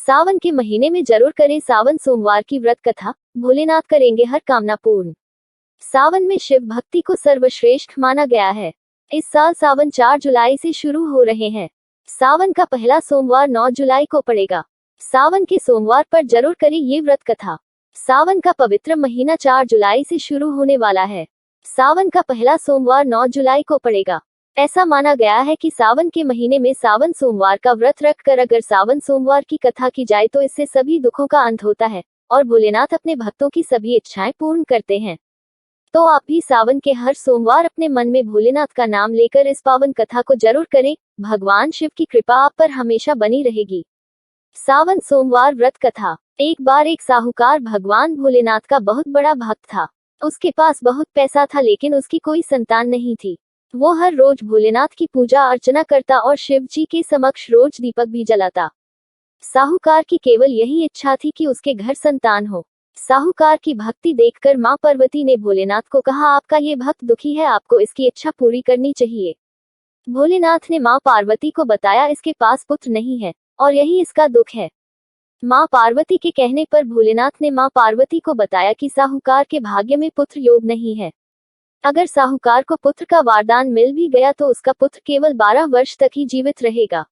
सावन के महीने में जरूर करें सावन सोमवार की व्रत कथा, भोलेनाथ करेंगे हर कामना पूर्ण। सावन में शिव भक्ति को सर्वश्रेष्ठ माना गया है। इस साल सावन 4 जुलाई से शुरू हो रहे हैं। सावन का पहला सोमवार 9 जुलाई को पड़ेगा। सावन के सोमवार पर जरूर करें ये व्रत कथा। सावन का पवित्र महीना 4 जुलाई से शुरू होने वाला है। सावन का पहला सोमवार 9 जुलाई को पड़ेगा। ऐसा माना गया है कि सावन के महीने में सावन सोमवार का व्रत रखकर अगर सावन सोमवार की कथा की जाए तो इससे सभी दुखों का अंत होता है और भोलेनाथ अपने भक्तों की सभी इच्छाएं पूर्ण करते हैं। तो आप भी सावन के हर सोमवार अपने मन में भोलेनाथ का नाम लेकर इस पावन कथा को जरूर करें। भगवान शिव की कृपा आप पर हमेशा बनी रहेगी। सावन सोमवार व्रत कथा। एक बार एक साहूकार भगवान भोलेनाथ का बहुत बड़ा भक्त था। उसके पास बहुत पैसा था लेकिन उसकी कोई संतान नहीं थी। वो हर रोज भोलेनाथ की पूजा अर्चना करता और शिव जी के समक्ष रोज दीपक भी जलाता। साहूकार की केवल यही इच्छा थी कि उसके घर संतान हो। साहूकार की भक्ति देखकर मां पार्वती ने भोलेनाथ को कहा, आपका ये भक्त दुखी है, आपको इसकी इच्छा पूरी करनी चाहिए। भोलेनाथ ने मां पार्वती को बताया, इसके पास पुत्र नहीं है और यही इसका दुख है। मां पार्वती के कहने पर भोलेनाथ ने मां पार्वती को बताया कि साहूकार के भाग्य में पुत्र योग नहीं है। अगर साहूकार को पुत्र का वरदान मिल भी गया तो उसका पुत्र केवल 12 वर्ष तक ही जीवित रहेगा।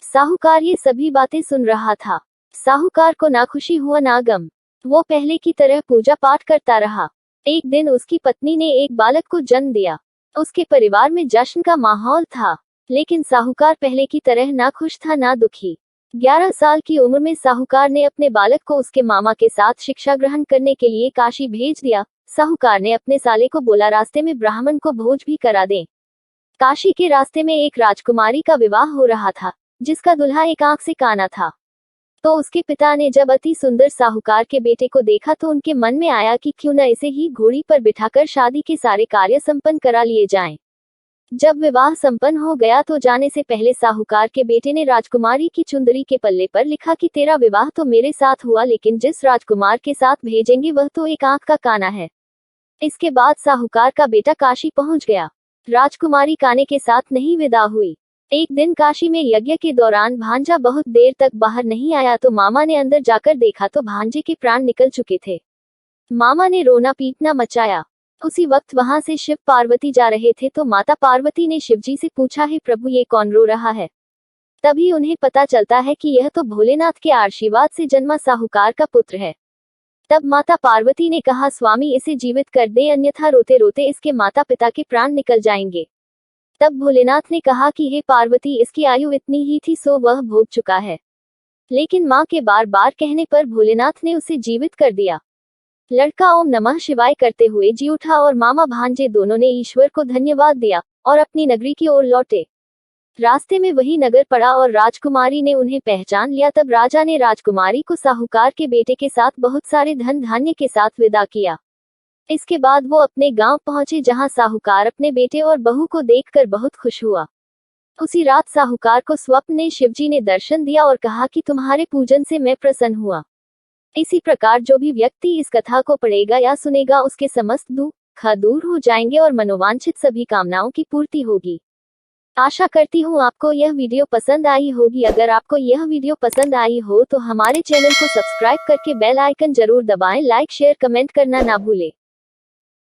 साहूकार ये सभी बातें सुन रहा था। साहूकार को ना खुशी हुआ ना गम। वो पहले की तरह पूजा पाठ करता रहा। एक दिन उसकी पत्नी ने एक बालक को जन्म दिया। उसके परिवार में जश्न का माहौल था, लेकिन साहूकार पहले की तरह ना खुश था ना दुखी। 11 साल की उम्र में साहूकार ने अपने बालक को उसके मामा के साथ शिक्षा ग्रहण करने के लिए काशी भेज दिया। साहूकार ने अपने साले को बोला, रास्ते में ब्राह्मण को भोज भी करा दें। काशी के रास्ते में एक राजकुमारी का विवाह हो रहा था, जिसका दुल्हा एक आंख से काना था। तो उसके पिता ने जब अति सुंदर साहूकार के बेटे को देखा तो उनके मन में आया कि क्यों न इसे ही घोड़ी पर बिठाकर शादी के सारे कार्य संपन्न करा लिए जाएं। जब विवाह संपन्न हो गया तो जाने से पहले साहूकार के बेटे ने राजकुमारी की चुंदरी के पल्ले पर लिखा कि तेरा विवाह तो मेरे साथ हुआ, लेकिन जिस राजकुमार के साथ भेजेंगे वह तो एक आंख का काना है। इसके बाद साहूकार का बेटा काशी पहुंच गया। राजकुमारी काने के साथ नहीं विदा हुई। एक दिन काशी में यज्ञ के दौरान भांजा बहुत देर तक बाहर नहीं आया तो मामा ने अंदर जाकर देखा तो भांजे के प्राण निकल चुके थे। मामा ने रोना पीटना मचाया। उसी वक्त वहां से शिव पार्वती जा रहे थे तो माता पार्वती ने शिवजी से पूछा, है प्रभु ये कौन रो रहा है? तभी उन्हें पता चलता है कि यह तो भोलेनाथ के आशीर्वाद से जन्मा साहूकार का पुत्र है। तब माता पार्वती ने कहा, स्वामी इसे जीवित कर दे, अन्यथा रोते रोते इसके माता पिता के प्राण निकल जाएंगे। तब भोलेनाथ ने कहा कि हे पार्वती, इसकी आयु इतनी ही थी सो वह भोग चुका है। लेकिन मां के बार बार कहने पर भोलेनाथ ने उसे जीवित कर दिया। लड़का ओम नमः शिवाय करते हुए जी उठा और मामा भांजे दोनों ने ईश्वर को धन्यवाद दिया और अपनी नगरी की ओर लौटे। रास्ते में वही नगर पड़ा और राजकुमारी ने उन्हें पहचान लिया। तब राजा ने राजकुमारी को साहूकार के बेटे के साथ बहुत सारे धन धान्य के साथ विदा किया। इसके बाद वो अपने गांव पहुंचे जहां साहूकार अपने बेटे और बहू को देखकर बहुत खुश हुआ। उसी रात साहूकार को स्वप्न में शिवजी ने दर्शन दिया और कहा कि तुम्हारे पूजन से मैं प्रसन्न हुआ। इसी प्रकार जो भी व्यक्ति इस कथा को पढ़ेगा या सुनेगा उसके समस्त दुख दूर हो जाएंगे और मनोवांछित सभी कामनाओं की पूर्ति होगी। आशा करती हूँ आपको यह वीडियो पसंद आई होगी। अगर आपको यह वीडियो पसंद आई हो तो हमारे चैनल को सब्सक्राइब करके बेल आइकन जरूर दबाएं। लाइक शेयर कमेंट करना ना भूलें।